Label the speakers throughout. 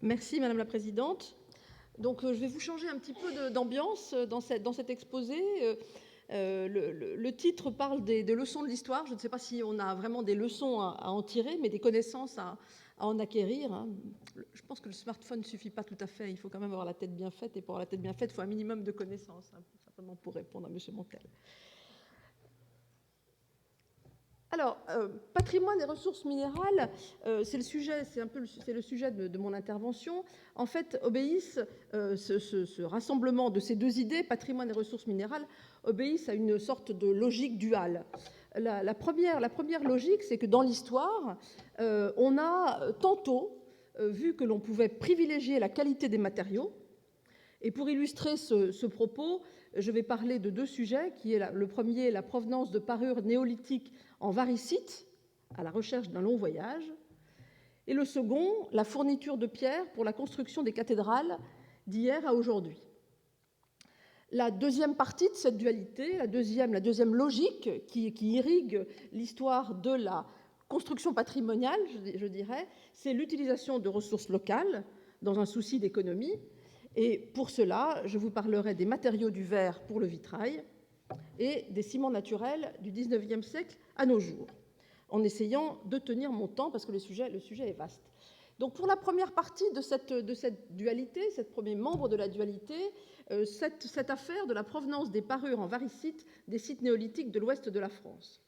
Speaker 1: Merci Madame la Présidente. Donc, je vais vous changer un petit peu d'ambiance dans cet exposé. Le titre parle des leçons de l'histoire. Je ne sais pas si on a vraiment des leçons à en tirer, mais des connaissances à en acquérir, hein. Je pense que le smartphone ne suffit pas tout à fait. Il faut quand même avoir la tête bien faite. Et pour avoir la tête bien faite, il faut un minimum de connaissances, hein, simplement pour répondre à M. Montel. Alors, patrimoine et ressources minérales, c'est le sujet de mon intervention. En fait, ce rassemblement de ces deux idées, patrimoine et ressources minérales, obéissent à une sorte de logique duale. La première logique, c'est que dans l'histoire, on a tantôt vu que l'on pouvait privilégier la qualité des matériaux. Et pour illustrer ce propos, je vais parler de deux sujets, qui est le premier, la provenance de parures néolithiques en varicite, à la recherche d'un long voyage, et le second, la fourniture de pierres pour la construction des cathédrales d'hier à aujourd'hui. La deuxième partie de cette dualité, la deuxième logique qui irrigue l'histoire de la construction patrimoniale, je dirais, c'est l'utilisation de ressources locales dans un souci d'économie. Et pour cela, je vous parlerai des matériaux du verre pour le vitrail et des ciments naturels du XIXe siècle à nos jours, en essayant de tenir mon temps parce que le sujet est vaste. Donc, pour la première partie de cette dualité, ce premier membre de la dualité, cette affaire de la provenance des parures en varicite des sites néolithiques de l'ouest de la France.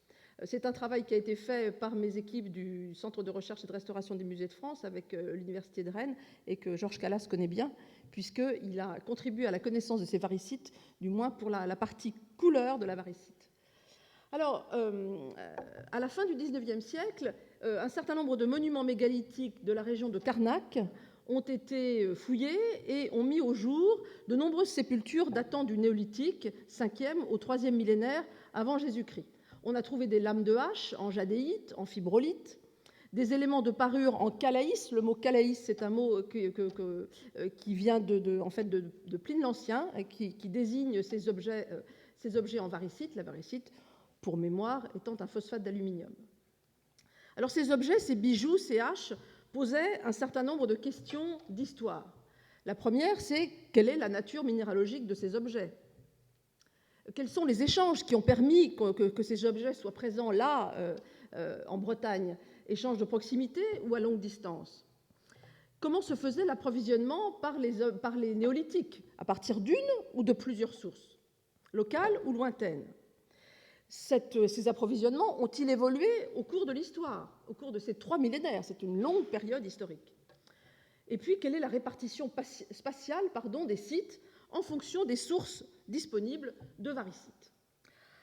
Speaker 1: C'est un travail qui a été fait par mes équipes du Centre de recherche et de restauration des musées de France avec l'Université de Rennes et que Georges Callas connaît bien, puisqu'il a contribué à la connaissance de ces varicites, du moins pour la partie couleur de la varicite. Alors, à la fin du XIXe siècle, un certain nombre de monuments mégalithiques de la région de Carnac ont été fouillés et ont mis au jour de nombreuses sépultures datant du néolithique, 5e au 3e millénaire avant Jésus-Christ. On a trouvé des lames de hache en jadéite, en fibrolite, des éléments de parure en calaïs. Le mot calaïs, c'est un mot qui vient de Pline l'Ancien, qui désigne ces objets en varicite, la varicite, pour mémoire, étant un phosphate d'aluminium. Alors ces objets, ces bijoux, ces haches, posaient un certain nombre de questions d'histoire. La première, c'est quelle est la nature minéralogique de ces objets ? Quels sont les échanges qui ont permis que ces objets soient présents là, en Bretagne? Échanges de proximité ou à longue distance? Comment se faisait l'approvisionnement par les néolithiques? À partir d'une ou de plusieurs sources, locales ou lointaines? Ces approvisionnements ont-ils évolué au cours de l'histoire, au cours de ces 3 millénaires? C'est une longue période historique. Et puis, quelle est la répartition spatiale des sites en fonction des sources disponibles de varicite?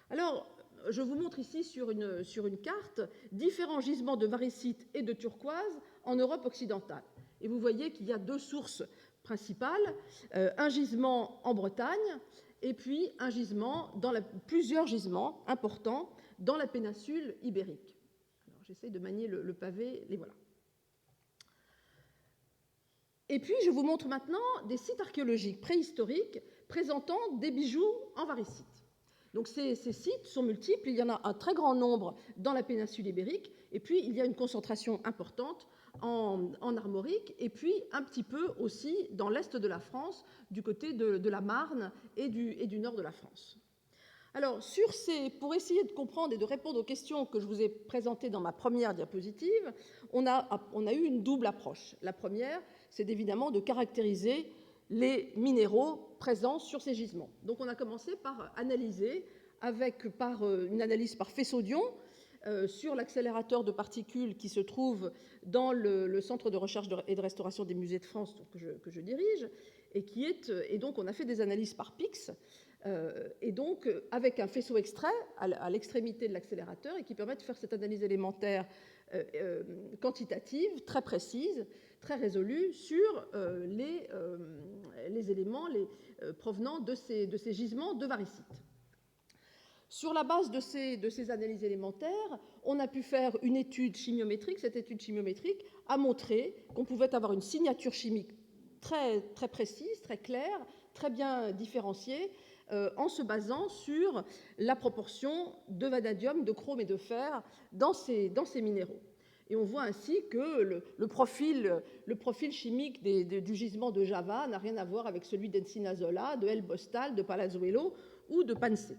Speaker 1: Alors, je vous montre ici sur une carte différents gisements de varicite et de turquoise en Europe occidentale. Et vous voyez qu'il y a deux sources principales, un gisement en Bretagne et puis plusieurs gisements importants dans la péninsule ibérique. Alors, j'essaie de manier le pavé, les voilà. Et puis, je vous montre maintenant des sites archéologiques préhistoriques présentant des bijoux en varicite. Donc, ces sites sont multiples. Il y en a un très grand nombre dans la péninsule ibérique, et puis il y a une concentration importante en armorique, et puis un petit peu aussi dans l'est de la France, du côté de la Marne et du nord de la France. Alors, pour essayer de comprendre et de répondre aux questions que je vous ai présentées dans ma première diapositive, on a eu une double approche. La première, c'est évidemment de caractériser les minéraux présents sur ces gisements. Donc, on a commencé par analyser, par une analyse par faisceau d'ion, sur l'accélérateur de particules qui se trouve dans le Centre de recherche et de restauration des musées de France que je dirige, et donc on a fait des analyses par PIX, et donc avec un faisceau extrait à l'extrémité de l'accélérateur et qui permet de faire cette analyse élémentaire quantitative, très précise, très résolue sur les éléments provenant de ces gisements de varicite. Sur la base de ces analyses élémentaires, on a pu faire une étude chimiométrique. Cette étude chimiométrique a montré qu'on pouvait avoir une signature chimique très, très précise, très claire, très bien différenciée, en se basant sur la proportion de vanadium, de chrome et de fer dans ces minéraux. Et on voit ainsi que le profil chimique du gisement de Java n'a rien à voir avec celui d'Encinasola, de El Bostal, de Palazuelo ou de Pansé.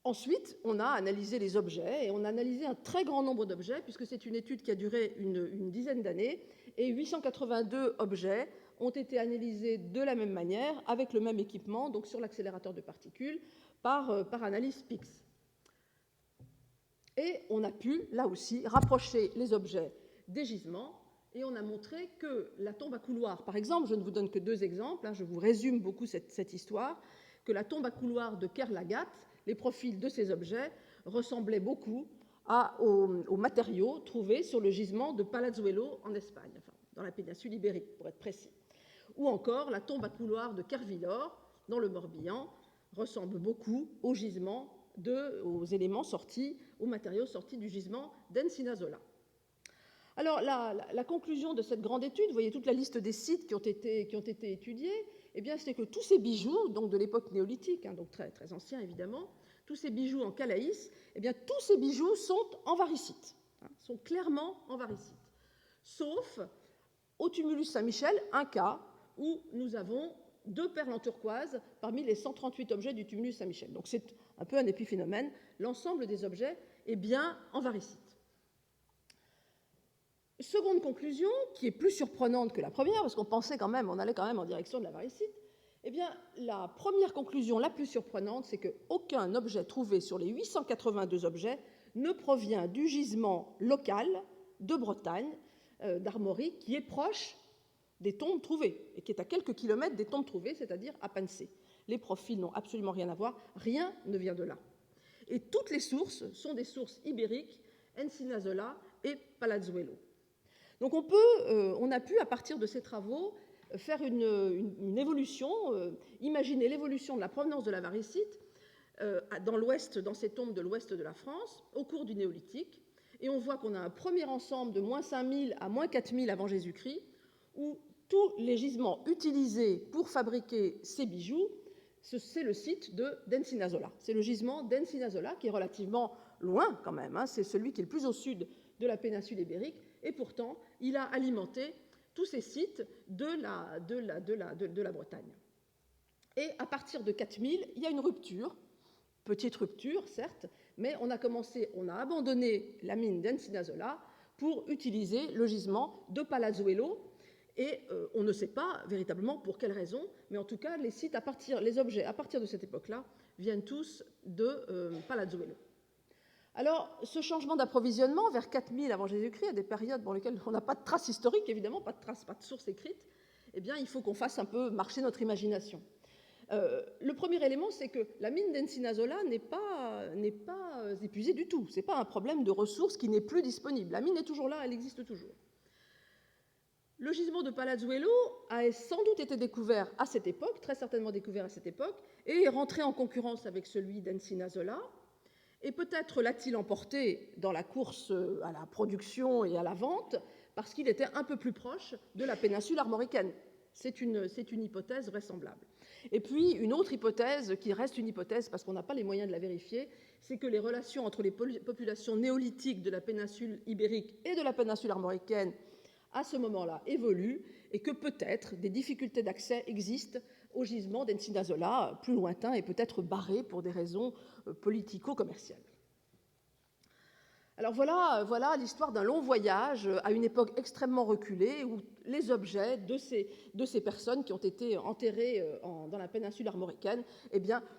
Speaker 1: Ensuite, on a analysé les objets, et on a analysé un très grand nombre d'objets, puisque c'est une étude qui a duré une dizaine d'années, et 882 objets ont été analysés de la même manière, avec le même équipement, donc sur l'accélérateur de particules, par analyse PIX. Et on a pu, là aussi, rapprocher les objets des gisements, et on a montré que la tombe à couloir, par exemple, je ne vous donne que 2 exemples, je vous résume beaucoup cette histoire, que la tombe à couloir de Kerlagat, les profils de ces objets ressemblaient beaucoup aux matériaux trouvés sur le gisement de Palazuelo en Espagne, enfin, dans la péninsule ibérique, pour être précis. Ou encore, la tombe à couloir de Kervilor, dans le Morbihan, ressemble beaucoup au gisement aux éléments sortis, aux matériaux sortis du gisement d'Encinasola. Alors, la conclusion de cette grande étude, vous voyez toute la liste des sites qui ont été étudiés, eh bien, c'est que tous ces bijoux, donc de l'époque néolithique, donc très, très anciens évidemment, tous ces bijoux en calaïs, eh bien, tous ces bijoux sont en varicite, sont clairement en varicite, sauf au tumulus Saint-Michel, un cas où nous avons 2 perles en turquoise parmi les 138 objets du tumulus Saint-Michel. Donc c'est un peu un épiphénomène. L'ensemble des objets est bien en varicite. Seconde conclusion, qui est plus surprenante que la première, parce qu'on pensait quand même, on allait quand même en direction de la varicite, eh bien, la première conclusion la plus surprenante, c'est qu'aucun objet trouvé sur les 882 objets ne provient du gisement local de Bretagne, d'Armorique, qui est proche des tombes trouvées, et qui est à quelques kilomètres des tombes trouvées, c'est-à-dire à Pansé. Les profils n'ont absolument rien à voir, rien ne vient de là. Et toutes les sources sont des sources ibériques, Encinasola et Palazuelo. Donc on a pu, à partir de ces travaux, faire une évolution, imaginer l'évolution de la provenance de la varicite dans ces tombes de l'ouest de la France, au cours du néolithique, et on voit qu'on a un premier ensemble de moins 5000 à moins 4000 avant Jésus-Christ, où tous les gisements utilisés pour fabriquer ces bijoux, c'est le site d'Encinasola. C'est le gisement d'Encinasola, qui est relativement loin quand même, c'est celui qui est le plus au sud de la péninsule ibérique, et pourtant, il a alimenté tous ces sites de la Bretagne. Et à partir de 4000, il y a une rupture, petite rupture, certes, mais on a abandonné la mine d'Encinasola pour utiliser le gisement de Palazuelo, et on ne sait pas véritablement pour quelle raison, mais en tout cas, les objets à partir de cette époque-là viennent tous de Palazuelo. Alors, ce changement d'approvisionnement vers 4000 avant Jésus-Christ, à des périodes dans lesquelles on n'a pas de traces historiques, évidemment, pas de sources écrites, eh bien, il faut qu'on fasse un peu marcher notre imagination. Le premier élément, c'est que la mine d'Encinasola n'est pas épuisée du tout. Ce n'est pas un problème de ressources qui n'est plus disponible. La mine est toujours là, elle existe toujours. Le gisement de Palazuelo a sans doute été découvert à cette époque, très certainement découvert à cette époque, et est rentré en concurrence avec celui d'Encinasola. Et peut-être l'a-t-il emporté dans la course à la production et à la vente parce qu'il était un peu plus proche de la péninsule armoricaine. C'est une hypothèse vraisemblable. Et puis, une autre hypothèse, qui reste une hypothèse parce qu'on n'a pas les moyens de la vérifier, c'est que les relations entre les populations néolithiques de la péninsule ibérique et de la péninsule armoricaine, à ce moment-là, évoluent, et que peut-être des difficultés d'accès existent au gisement d'Encinasola, plus lointain et peut-être barré pour des raisons politico-commerciales. Alors voilà l'histoire d'un long voyage à une époque extrêmement reculée où les objets de ces personnes qui ont été enterrées dans la péninsule armoricaine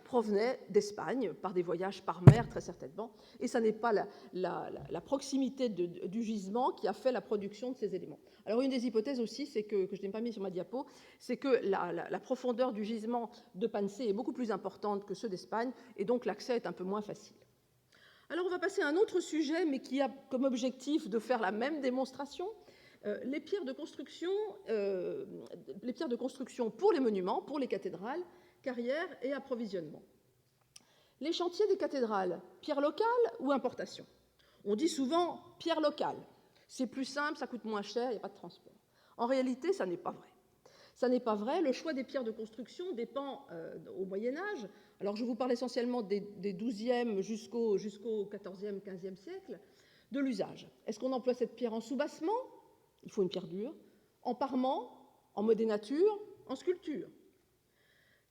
Speaker 1: provenaient d'Espagne par des voyages par mer très certainement, et ce n'est pas la proximité du gisement qui a fait la production de ces éléments. Alors une des hypothèses aussi, c'est que je n'ai pas mis sur ma diapo, c'est que la profondeur du gisement de Pansé est beaucoup plus importante que ceux d'Espagne, et donc l'accès est un peu moins facile. Alors on va passer à un autre sujet, mais qui a comme objectif de faire la même démonstration, les pierres de construction pour les monuments, pour les cathédrales, carrières et approvisionnement. Les chantiers des cathédrales, pierre locale ou importation? On dit souvent pierre locale. C'est plus simple, ça coûte moins cher, il n'y a pas de transport. En réalité, ça n'est pas vrai. Ça n'est pas vrai. Le choix des pierres de construction dépend au Moyen-Âge. Alors, je vous parle essentiellement des XIIe jusqu'au XIVe, XVe siècle. de l'usage. Est-ce qu'on emploie cette pierre en soubassement? Il faut une pierre dure. En parement, en modénature, en sculpture.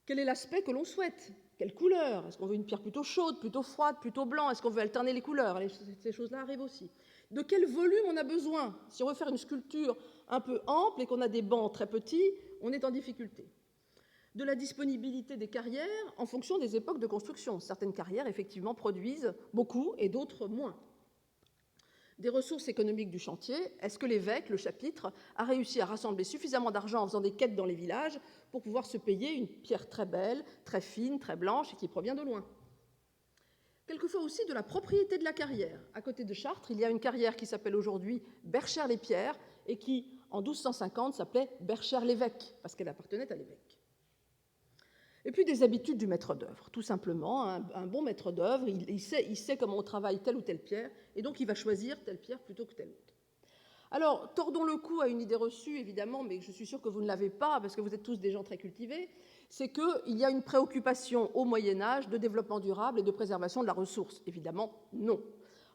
Speaker 1: Quel est l'aspect que l'on souhaite? Quelle couleur? Est-ce qu'on veut une pierre plutôt chaude, plutôt froide, plutôt blanc? Est-ce qu'on veut alterner les couleurs? Ces choses-là arrivent aussi. De quel volume on a besoin? Si on veut faire une sculpture un peu ample et qu'on a des bancs très petits, on est en difficulté. De la disponibilité des carrières en fonction des époques de construction. Certaines carrières, effectivement, produisent beaucoup et d'autres moins. Des ressources économiques du chantier. Est-ce que l'évêque, le chapitre, a réussi à rassembler suffisamment d'argent en faisant des quêtes dans les villages pour pouvoir se payer une pierre très belle, très fine, très blanche et qui provient de loin? Quelquefois aussi de la propriété de la carrière. À côté de Chartres, il y a une carrière qui s'appelle aujourd'hui Berchères-les-Pierres et qui, en 1250, s'appelait Berchères-l'Évêque, parce qu'elle appartenait à l'évêque. Et puis des habitudes du maître d'œuvre, tout simplement. Un bon maître d'œuvre, il sait comment on travaille telle ou telle pierre, et donc il va choisir telle pierre plutôt que telle autre. Alors, tordons le cou à une idée reçue, évidemment, mais je suis sûre que vous ne l'avez pas, parce que vous êtes tous des gens très cultivés, c'est qu'il y a une préoccupation au Moyen-Âge de développement durable et de préservation de la ressource. Évidemment, non.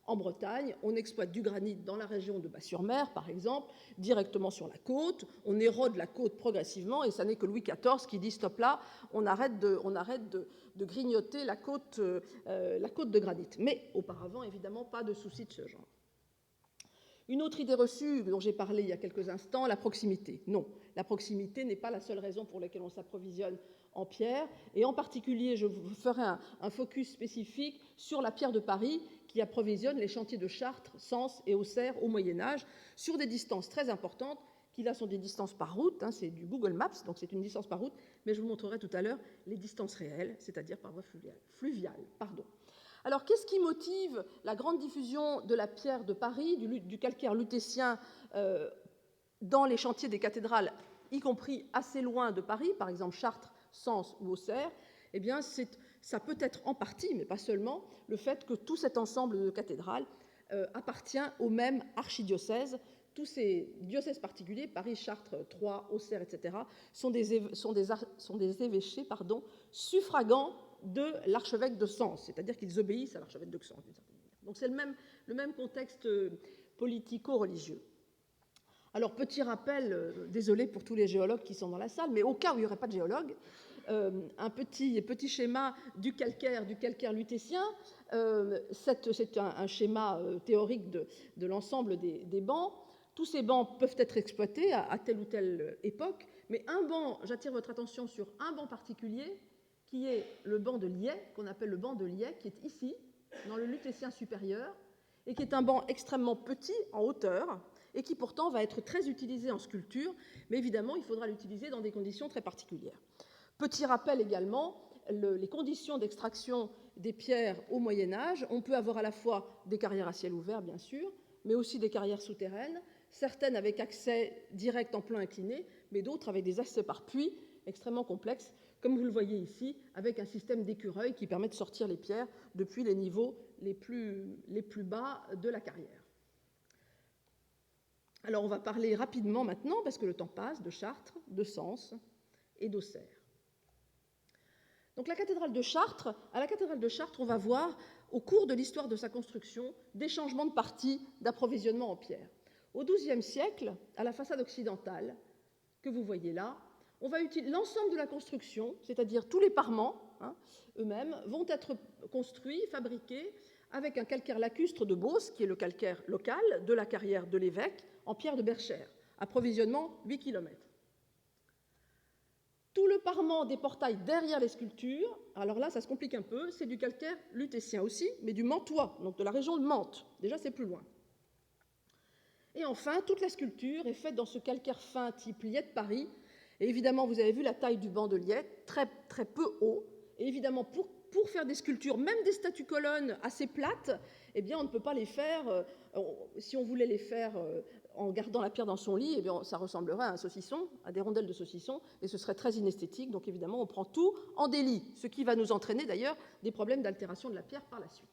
Speaker 1: En Bretagne, on exploite du granit dans la région de Bas-sur-Mer, par exemple, directement sur la côte. On érode la côte progressivement, et ça n'est que Louis XIV qui dit « stop là, on arrête de grignoter la côte de granit ». Mais auparavant, évidemment, pas de souci de ce genre. Une autre idée reçue dont j'ai parlé il y a quelques instants, la proximité. Non, la proximité n'est pas la seule raison pour laquelle on s'approvisionne en pierre, et en particulier, je vous ferai un focus spécifique sur la pierre de Paris qui approvisionne les chantiers de Chartres, Sens et Auxerre au Moyen-Âge sur des distances très importantes, qui là sont des distances par route, c'est du Google Maps, donc c'est une distance par route, mais je vous montrerai tout à l'heure les distances réelles, c'est-à-dire par voie fluviale. Alors, qu'est-ce qui motive la grande diffusion de la pierre de Paris, du calcaire lutétien dans les chantiers des cathédrales, y compris assez loin de Paris, par exemple Chartres, Sens ou Auxerre? Eh bien, ça peut être en partie, mais pas seulement, le fait que tout cet ensemble de cathédrales appartient au même archidiocèse. Tous ces diocèses particuliers, Paris, Chartres, Troyes, Auxerre, etc., sont des évêchés suffragants de l'archevêque de Sens, c'est-à-dire qu'ils obéissent à l'archevêque de Sens, d'une certaine manière. Donc c'est le même contexte politico-religieux. Alors, petit rappel, désolé pour tous les géologues qui sont dans la salle, mais au cas où il n'y aurait pas de géologue, un petit schéma du calcaire lutétien. C'est un schéma théorique de l'ensemble des bancs. Tous ces bancs peuvent être exploités à telle ou telle époque, mais un banc, j'attire votre attention sur un banc particulier, qui est le banc de Liais, qu'on appelle le banc de Liais, qui est ici, dans le lutétien supérieur, et qui est un banc extrêmement petit en hauteur, et qui pourtant va être très utilisé en sculpture, mais évidemment, il faudra l'utiliser dans des conditions très particulières. Petit rappel également, les conditions d'extraction des pierres au Moyen-Âge. On peut avoir à la fois des carrières à ciel ouvert, bien sûr, mais aussi des carrières souterraines, certaines avec accès direct en plan incliné, mais d'autres avec des accès par puits extrêmement complexes, comme vous le voyez ici, avec un système d'écureuil qui permet de sortir les pierres depuis les niveaux les plus bas de la carrière. Alors on va parler rapidement maintenant, parce que le temps passe, de Chartres, de Sens et d'Auxerre. Donc à la cathédrale de Chartres, on va voir, au cours de l'histoire de sa construction, des changements de partie d'approvisionnement en pierre. Au XIIe siècle, à la façade occidentale, que vous voyez là, on va utiliser l'ensemble de la construction, c'est-à-dire tous les parements eux-mêmes, vont être construits, fabriqués, avec un calcaire lacustre de Beauce, qui est le calcaire local de la carrière de l'évêque, en pierre de Berchères. Approvisionnement 8 km. Tout le parement des portails derrière les sculptures, alors là, ça se complique un peu, c'est du calcaire lutétien aussi, mais du Mantois, donc de la région de Mantes. Déjà, c'est plus loin. Et enfin, toute la sculpture est faite dans ce calcaire fin type Liais de Paris. Et évidemment, vous avez vu la taille du banc de Liais, très, très peu haut. Et évidemment, pour faire des sculptures, même des statues-colonnes assez plates, eh bien, on ne peut pas les faire, si on voulait les faire en gardant la pierre dans son lit, eh bien, ça ressemblerait à un saucisson, à des rondelles de saucisson, et ce serait très inesthétique. Donc évidemment, on prend tout en délit, ce qui va nous entraîner d'ailleurs des problèmes d'altération de la pierre par la suite.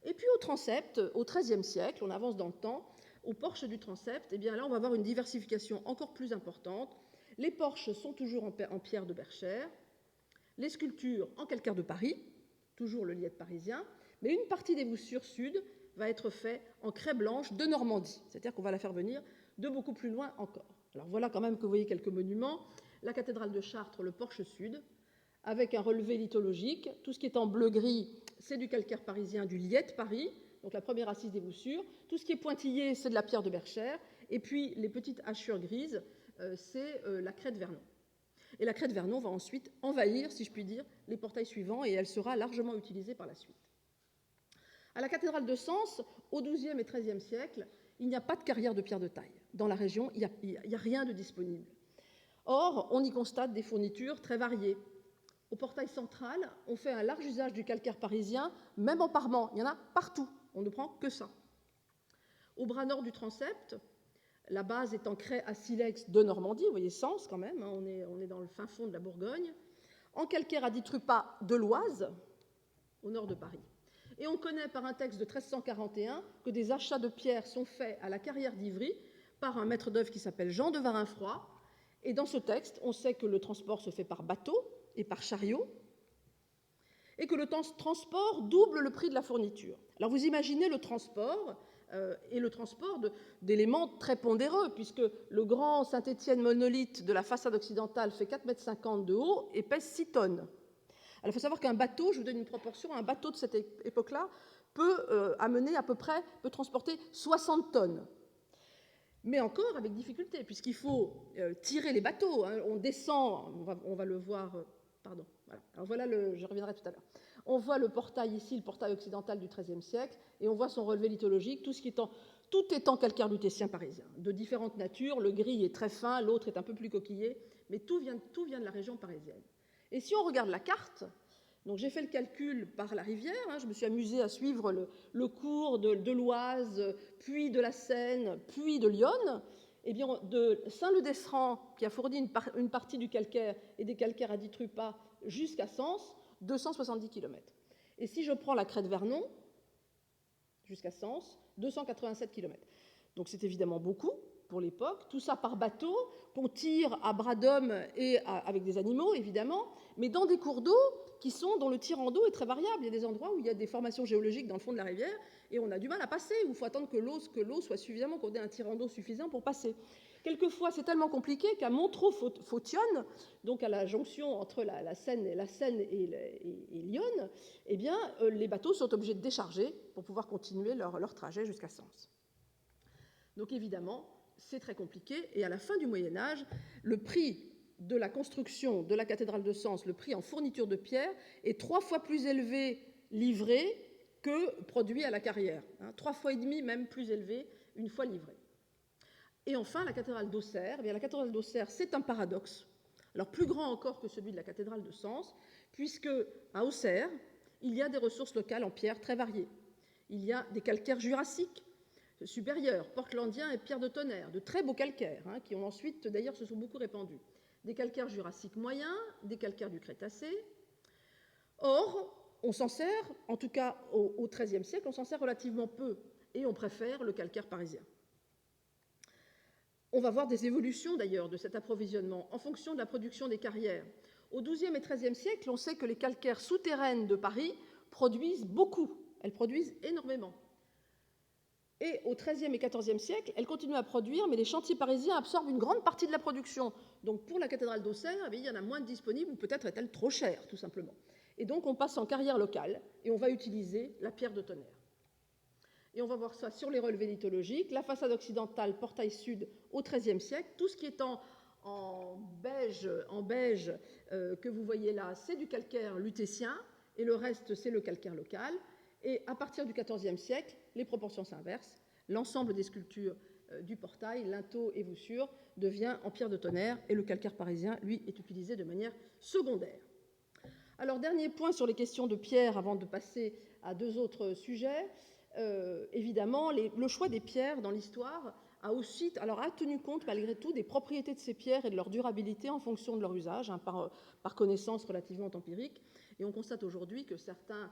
Speaker 1: Et puis au transept, au XIIIe siècle, on avance dans le temps, au porche du transept, eh bien là, on va avoir une diversification encore plus importante. Les porches sont toujours en pierre de Berchères, les sculptures en calcaire de Paris, toujours le Liais parisien, mais une partie des voussures sud va être fait en craie blanche de Normandie, c'est-à-dire qu'on va la faire venir de beaucoup plus loin encore. Alors voilà quand même que vous voyez quelques monuments, la cathédrale de Chartres, le porche sud, avec un relevé lithologique. Tout ce qui est en bleu-gris, c'est du calcaire parisien, du Liette Paris, donc la première assise des voussures. Tout ce qui est pointillé, c'est de la pierre de Berchères. Et puis les petites hachures grises, c'est la craie de Vernon. Et la craie de Vernon va ensuite envahir, si je puis dire, les portails suivants, et elle sera largement utilisée par la suite. À la cathédrale de Sens, au XIIe et XIIIe siècle, il n'y a pas de carrière de pierre de taille. Dans la région, il n'y a rien de disponible. Or, on y constate des fournitures très variées. Au portail central, on fait un large usage du calcaire parisien, même en parement. Il y en a partout. On ne prend que ça. Au bras nord du transept, la base est en craie à silex de Normandie. Vous voyez Sens quand même, hein, on est dans le fin fond de la Bourgogne. En calcaire à ditrupa de l'Oise, au nord de Paris. Et on connaît par un texte de 1341 que des achats de pierres sont faits à la carrière d'Ivry par un maître d'œuvre qui s'appelle Jean de Varinfroy. Et dans ce texte, on sait que le transport se fait par bateau et par chariot, et que le transport double le prix de la fourniture. Alors vous imaginez le transport, et le transport d'éléments très pondéreux, puisque le grand Saint-Étienne monolithe de la façade occidentale fait 4,50 m de haut et pèse 6 tonnes. Alors, il faut savoir qu'un bateau, je vous donne une proportion, un bateau de cette époque-là peut amener à peu près, peut transporter 60 tonnes. Mais encore avec difficulté, puisqu'il faut tirer les bateaux. Hein. On descend, on va le voir, pardon, voilà. Alors voilà, je reviendrai tout à l'heure. On voit le portail ici, le portail occidental du XIIIe siècle, et on voit son relevé lithologique, tout étant calcaire lutétien parisien, de différentes natures. Le gris est très fin, l'autre est un peu plus coquillé, mais tout vient de la région parisienne. Et si on regarde la carte, donc j'ai fait le calcul par la rivière, hein, je me suis amusée à suivre le cours de l'Oise, puis de la Seine, puis de l'Yonne. Eh bien, de Saint-Leu-d'Esserand, qui a fourni une partie du calcaire et des calcaires à ditrupa jusqu'à Sens, 270 km. Et si je prends la crête Vernon, jusqu'à Sens, 287 km. Donc c'est évidemment beaucoup pour l'époque, tout ça par bateau, qu'on tire à bras d'homme et avec des animaux, évidemment, mais dans des cours d'eau dont le tirant d'eau est très variable. Il y a des endroits où il y a des formations géologiques dans le fond de la rivière et on a du mal à passer, où il faut attendre que l'eau soit suffisamment, qu'on ait un tirant d'eau suffisant pour passer. Quelquefois, c'est tellement compliqué qu'à Montreux-Phautionne, donc à la jonction entre la Seine et l'Yonne, eh bien, les bateaux sont obligés de décharger pour pouvoir continuer leur trajet jusqu'à Sens. Donc évidemment, c'est très compliqué, et à la fin du Moyen-Âge, le prix de la construction de la cathédrale de Sens, le prix en fourniture de pierre, est 3 fois plus élevé livré que produit à la carrière. 3 fois et demi même plus élevé une fois livré. Et enfin, la cathédrale d'Auxerre. Eh bien, la cathédrale d'Auxerre, c'est un paradoxe, alors plus grand encore que celui de la cathédrale de Sens, puisque à Auxerre, il y a des ressources locales en pierre très variées. Il y a des calcaires jurassiques supérieurs, portlandiens et pierres de tonnerre, de très beaux calcaires, hein, qui ont ensuite, d'ailleurs, se sont beaucoup répandus. Des calcaires jurassiques moyens, des calcaires du Crétacé. Or, on s'en sert, en tout cas au XIIIe siècle, on s'en sert relativement peu, et on préfère le calcaire parisien. On va voir des évolutions, d'ailleurs, de cet approvisionnement en fonction de la production des carrières. Au XIIe et XIIIe siècle, on sait que les calcaires souterraines de Paris produisent beaucoup, elles produisent énormément. Et au XIIIe et XIVe siècle, elles continuent à produire, mais les chantiers parisiens absorbent une grande partie de la production. Donc pour la cathédrale d'Auxerre, il y en a moins de disponibles, ou peut-être est-elle trop chère, tout simplement. Et donc on passe en carrière locale, et on va utiliser la pierre de tonnerre. Et on va voir ça sur les relevés lithologiques. La façade occidentale, portail sud, au XIIIe siècle. Tout ce qui est en beige que vous voyez là, c'est du calcaire lutétien, et le reste, c'est le calcaire local. Et à partir du XIVe siècle, les proportions s'inversent. L'ensemble des sculptures du portail, linteaux et voussures, devient en pierre de tonnerre, et le calcaire parisien, lui, est utilisé de manière secondaire. Alors, dernier point sur les questions de pierre, avant de passer à 2 autres sujets. Évidemment, le choix des pierres dans l'histoire a tenu compte, malgré tout, des propriétés de ces pierres et de leur durabilité en fonction de leur usage, hein, par connaissance relativement empirique. Et on constate aujourd'hui que certaines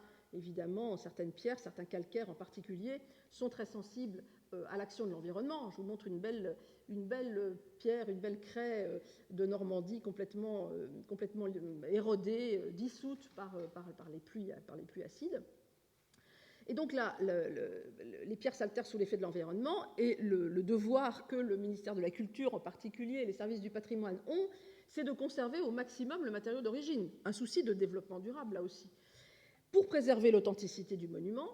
Speaker 1: pierres, certains calcaires en particulier, sont très sensibles à l'action de l'environnement. Je vous montre une belle pierre, une belle craie de Normandie complètement érodée, dissoute par les pluies acides. Et donc là, les pierres s'altèrent sous l'effet de l'environnement, et le devoir que le ministère de la Culture, en particulier, et les services du patrimoine ont, c'est de conserver au maximum le matériau d'origine. Un souci de développement durable, là aussi, pour préserver l'authenticité du monument,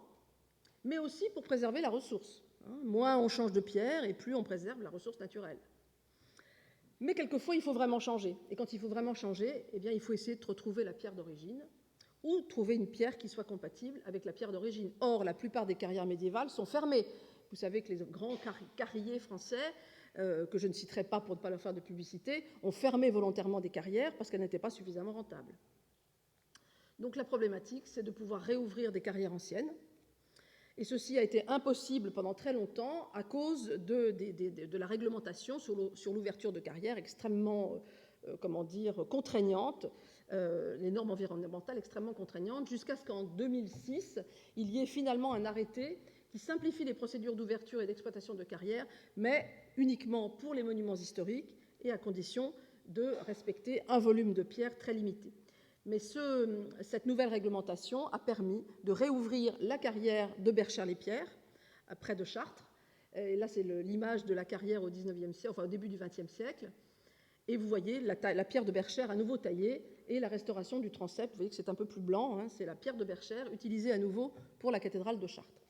Speaker 1: mais aussi pour préserver la ressource. Moins on change de pierre, et plus on préserve la ressource naturelle. Mais quelquefois, il faut vraiment changer. Et quand il faut vraiment changer, eh bien, il faut essayer de retrouver la pierre d'origine, ou trouver une pierre qui soit compatible avec la pierre d'origine. Or, la plupart des carrières médiévales sont fermées. Vous savez que les grands carriers français, que je ne citerai pas pour ne pas leur faire de publicité, ont fermé volontairement des carrières parce qu'elles n'étaient pas suffisamment rentables. Donc la problématique, c'est de pouvoir réouvrir des carrières anciennes. Et ceci a été impossible pendant très longtemps à cause de la réglementation sur l'ouverture de carrières extrêmement contraignantes, les normes environnementales extrêmement contraignantes, jusqu'à ce qu'en 2006, il y ait finalement un arrêté qui simplifie les procédures d'ouverture et d'exploitation de carrières, mais uniquement pour les monuments historiques et à condition de respecter un volume de pierres très limité. Mais cette nouvelle réglementation a permis de réouvrir la carrière de Berchères-les-Pierres, près de Chartres. Et là, c'est l'image de la carrière au début du XXe siècle. Et vous voyez la pierre de Berchères à nouveau taillée et la restauration du transept. Vous voyez que c'est un peu plus blanc. C'est la pierre de Berchères utilisée à nouveau pour la cathédrale de Chartres.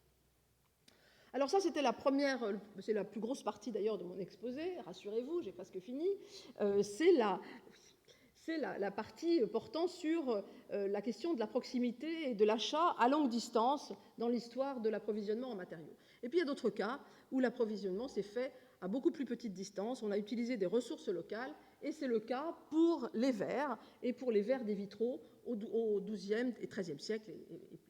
Speaker 1: Alors ça, c'était c'est la plus grosse partie d'ailleurs de mon exposé. Rassurez-vous, j'ai presque fini. C'est la partie portant sur la question de la proximité et de l'achat à longue distance dans l'histoire de l'approvisionnement en matériaux. Et puis il y a d'autres cas où l'approvisionnement s'est fait à beaucoup plus petite distance. On a utilisé des ressources locales, et c'est le cas pour les verres et pour les verres des vitraux au XIIe et XIIIe siècle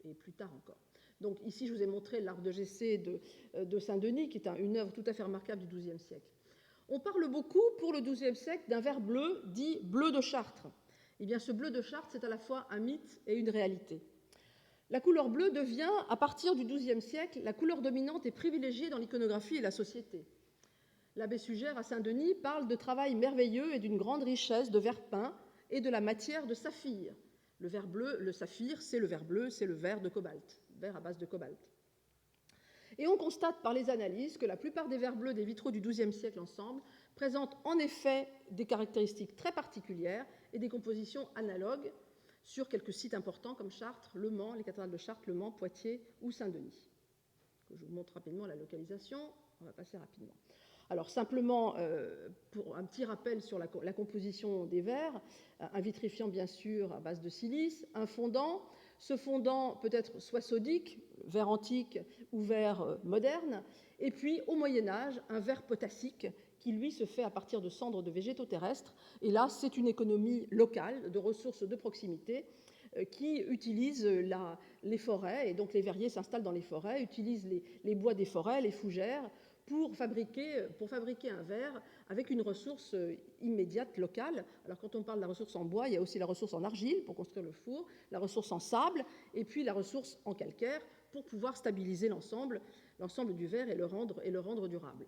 Speaker 1: et plus tard encore. Donc ici, je vous ai montré l'arbre de Jessé de Saint-Denis, qui est une œuvre tout à fait remarquable du XIIe siècle. On parle beaucoup, pour le XIIe siècle, d'un verre bleu dit bleu de Chartres. Eh bien, ce bleu de Chartres, c'est à la fois un mythe et une réalité. La couleur bleue devient, à partir du XIIe siècle, la couleur dominante et privilégiée dans l'iconographie et la société. L'abbé Sugère, à Saint-Denis, parle de travail merveilleux et d'une grande richesse de verre peint et de la matière de saphir. Le verre bleu, le saphir, c'est le verre bleu, c'est le verre de cobalt, verre à base de cobalt. Et on constate par les analyses que la plupart des verres bleus des vitraux du XIIe siècle ensemble présentent en effet des caractéristiques très particulières et des compositions analogues sur quelques sites importants comme Chartres, Le Mans, les cathédrales de Chartres, Le Mans, Poitiers ou Saint-Denis. Je vous montre rapidement la localisation, on va passer rapidement. Alors simplement, pour un petit rappel sur la composition des verres, un vitrifiant bien sûr à base de silice, un fondant. Ce fondant peut être soit sodique, verre antique ou verre moderne, et puis au Moyen-Âge, un verre potassique qui lui se fait à partir de cendres de végétaux terrestres. Et là, c'est une économie locale de ressources de proximité qui utilise les forêts, et donc les verriers s'installent dans les forêts, utilisent les bois des forêts, les fougères, pour fabriquer un verre avec une ressource immédiate, locale. Alors quand on parle de la ressource en bois, il y a aussi la ressource en argile pour construire le four, la ressource en sable, et puis la ressource en calcaire pour pouvoir stabiliser l'ensemble du verre et le rendre durable.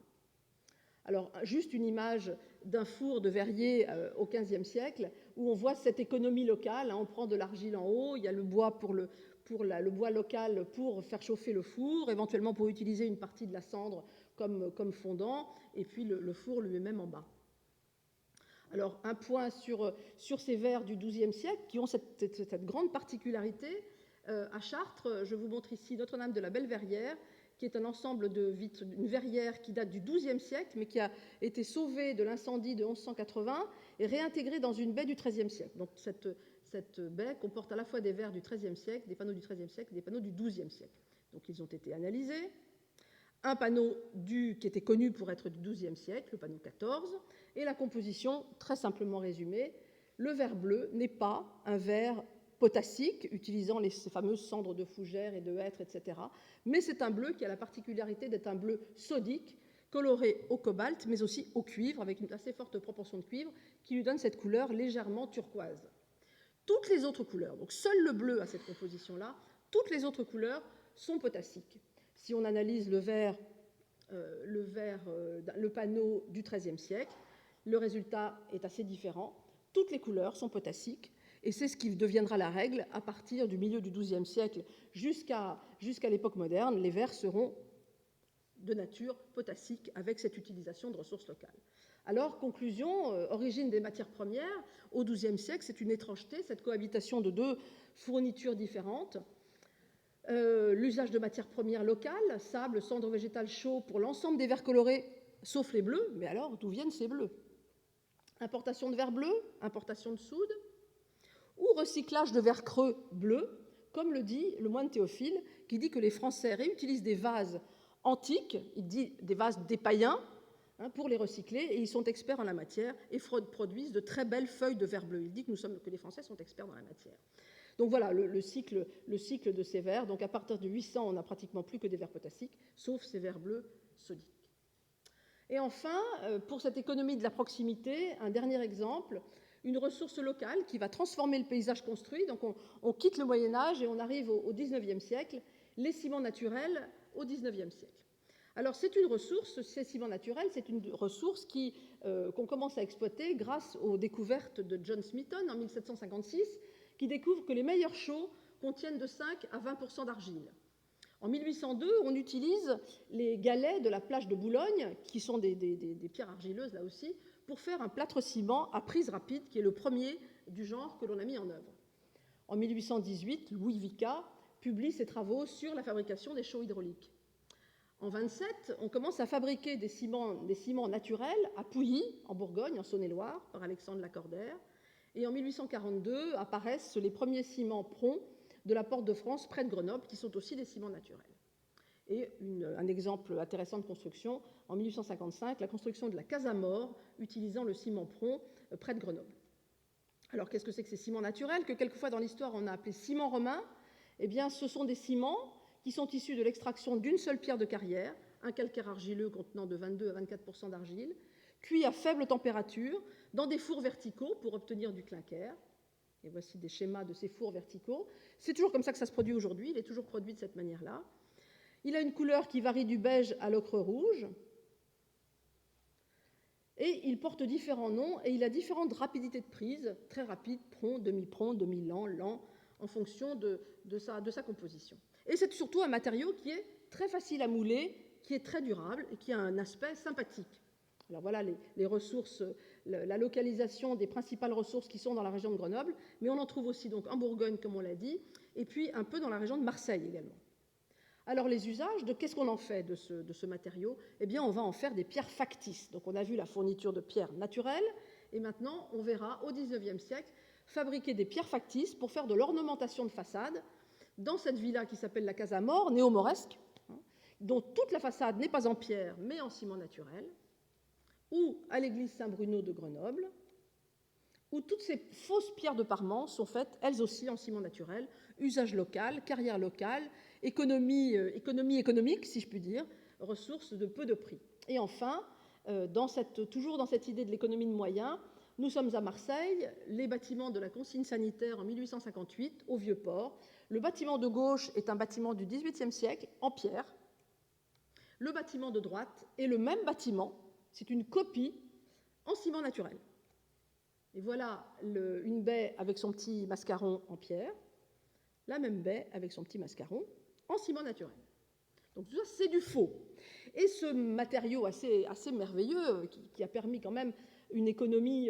Speaker 1: Alors, juste une image d'un four de verrier au XVe siècle, où on voit cette économie locale. On prend de l'argile en haut, il y a le bois le bois local pour faire chauffer le four, éventuellement pour utiliser une partie de la cendre comme fondant, et puis le four lui-même en bas. Alors, un point sur ces verres du XIIe siècle qui ont cette grande particularité. À Chartres, je vous montre ici Notre-Dame de la Belle-Verrière, qui est un ensemble d'une verrière qui date du XIIe siècle, mais qui a été sauvée de l'incendie de 1180 et réintégrée dans une baie du XIIIe siècle. Donc cette baie comporte à la fois des verres du XIIIe siècle, des panneaux du XIIIe siècle et des panneaux du XIIe siècle. Donc ils ont été analysés. Un panneau qui était connu pour être du XIIe siècle, le panneau 14, et la composition, très simplement résumée, le verre bleu n'est pas un verre potassique, utilisant ces fameuses cendres de fougères et de hêtre, etc. Mais c'est un bleu qui a la particularité d'être un bleu sodique, coloré au cobalt, mais aussi au cuivre, avec une assez forte proportion de cuivre, qui lui donne cette couleur légèrement turquoise. Toutes les autres couleurs, donc seul le bleu a cette composition-là, toutes les autres couleurs sont potassiques. Si on analyse le panneau du XIIIe siècle, le résultat est assez différent. Toutes les couleurs sont potassiques. Et c'est ce qui deviendra la règle à partir du milieu du XIIe siècle jusqu'à l'époque moderne. Les verres seront de nature potassique avec cette utilisation de ressources locales. Alors, conclusion, origine des matières premières, au XIIe siècle, c'est une étrangeté, cette cohabitation de deux fournitures différentes. L'usage de matières premières locales, sable, cendre végétale chaud pour l'ensemble des verres colorés, sauf les bleus, mais alors d'où viennent ces bleus? Importation de verre bleu, importation de soude, ou recyclage de verre creux bleu, comme le dit le moine Théophile, qui dit que les Français réutilisent des vases antiques, il dit des vases des païens, pour les recycler, et ils sont experts en la matière et produisent de très belles feuilles de verre bleu. Il dit que les Français sont experts dans la matière. Donc voilà le cycle de ces verres. Donc à partir de 800, on n'a pratiquement plus que des verres potassiques, sauf ces verres bleus sodiques. Et enfin, pour cette économie de la proximité, un dernier exemple, une ressource locale qui va transformer le paysage construit. Donc on quitte le Moyen-Âge et on arrive au XIXe siècle, les ciments naturels au XIXe siècle. Alors c'est une ressource, ces ciments naturels, c'est une ressource qu'on commence à exploiter grâce aux découvertes de John Smeaton en 1756, qui découvre que les meilleurs chaux contiennent de 5 à 20% d'argile. En 1802, on utilise les galets de la plage de Boulogne, qui sont des pierres argileuses là aussi, pour faire un plâtre ciment à prise rapide, qui est le premier du genre que l'on a mis en œuvre. En 1818, Louis Vicat publie ses travaux sur la fabrication des chaux hydrauliques. En 1927, on commence à fabriquer des ciments naturels à Pouilly, en Bourgogne, en Saône-et-Loire, par Alexandre Lacordaire. Et en 1842 apparaissent les premiers ciments Pron de la Porte de France, près de Grenoble, qui sont aussi des ciments naturels. Et un exemple intéressant de construction, en 1855, la construction de la Casamor, utilisant le ciment Pron près de Grenoble. Alors, qu'est-ce que c'est que ces ciments naturels, que quelquefois dans l'histoire on a appelé ciments romains? Eh bien, ce sont des ciments qui sont issus de l'extraction d'une seule pierre de carrière, un calcaire argileux contenant de 22 à 24% d'argile, cuit à faible température dans des fours verticaux pour obtenir du clinker. Et voici des schémas de ces fours verticaux. C'est toujours comme ça que ça se produit aujourd'hui, il est toujours produit de cette manière-là. Il a une couleur qui varie du beige à l'ocre rouge. Et il porte différents noms et il a différentes rapidités de prise, très rapide, prompt, demi-lent, lent, en fonction de sa composition. Et c'est surtout un matériau qui est très facile à mouler, qui est très durable et qui a un aspect sympathique. Alors voilà les ressources, la localisation des principales ressources qui sont dans la région de Grenoble, mais on en trouve aussi donc en Bourgogne, comme on l'a dit, et puis un peu dans la région de Marseille également. Alors les usages, qu'est-ce qu'on en fait de ce matériau? Eh bien, on va en faire des pierres factices. Donc on a vu la fourniture de pierres naturelles, et maintenant on verra au XIXe siècle fabriquer des pierres factices pour faire de l'ornementation de façade dans cette villa qui s'appelle la Casamor, néo-mauresque, dont toute la façade n'est pas en pierre mais en ciment naturel, ou à l'église Saint-Bruno de Grenoble, où toutes ces fausses pierres de parement sont faites, elles aussi, en ciment naturel, usage local, carrière locale, économie économique, si je puis dire, ressources de peu de prix. Et enfin, toujours dans cette idée de l'économie de moyens, nous sommes à Marseille, les bâtiments de la consigne sanitaire en 1858, au Vieux-Port. Le bâtiment de gauche est un bâtiment du XVIIIe siècle, en pierre. Le bâtiment de droite est le même bâtiment, c'est une copie en ciment naturel. Et voilà une baie avec son petit mascaron en pierre, la même baie avec son petit mascaron en ciment naturel. Donc tout ça, c'est du faux. Et ce matériau assez merveilleux, qui a permis quand même une économie,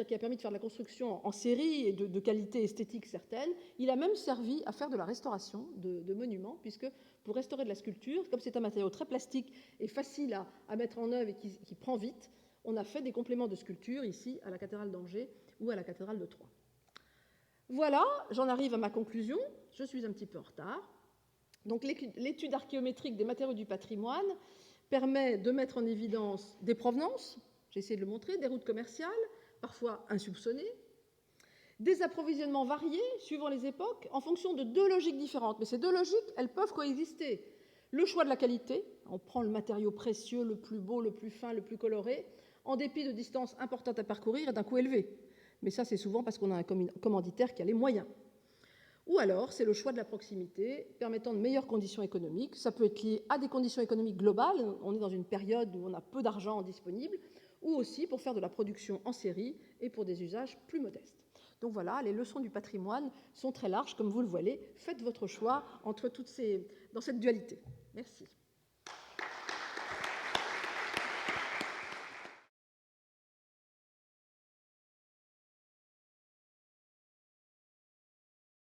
Speaker 1: qui a permis de faire de la construction en série et de qualité esthétique certaine, il a même servi à faire de la restauration de monuments, puisque pour restaurer de la sculpture, comme c'est un matériau très plastique et facile à mettre en œuvre et qui prend vite, on a fait des compléments de sculpture ici à la cathédrale d'Angers ou à la cathédrale de Troyes. Voilà, j'en arrive à ma conclusion. Je suis un petit peu en retard. Donc l'étude archéométrique des matériaux du patrimoine permet de mettre en évidence des provenances, j'ai essayé de le montrer, des routes commerciales, parfois insoupçonnées, des approvisionnements variés suivant les époques, en fonction de deux logiques différentes. Mais ces deux logiques, elles peuvent coexister. Le choix de la qualité, on prend le matériau précieux, le plus beau, le plus fin, le plus coloré, en dépit de distances importantes à parcourir et d'un coût élevé. Mais ça, c'est souvent parce qu'on a un commanditaire qui a les moyens. Ou alors, c'est le choix de la proximité, permettant de meilleures conditions économiques. Ça peut être lié à des conditions économiques globales, on est dans une période où on a peu d'argent disponible, ou aussi pour faire de la production en série et pour des usages plus modestes. Donc voilà, les leçons du patrimoine sont très larges, comme vous le voyez. Faites votre choix entre dans cette dualité. Merci.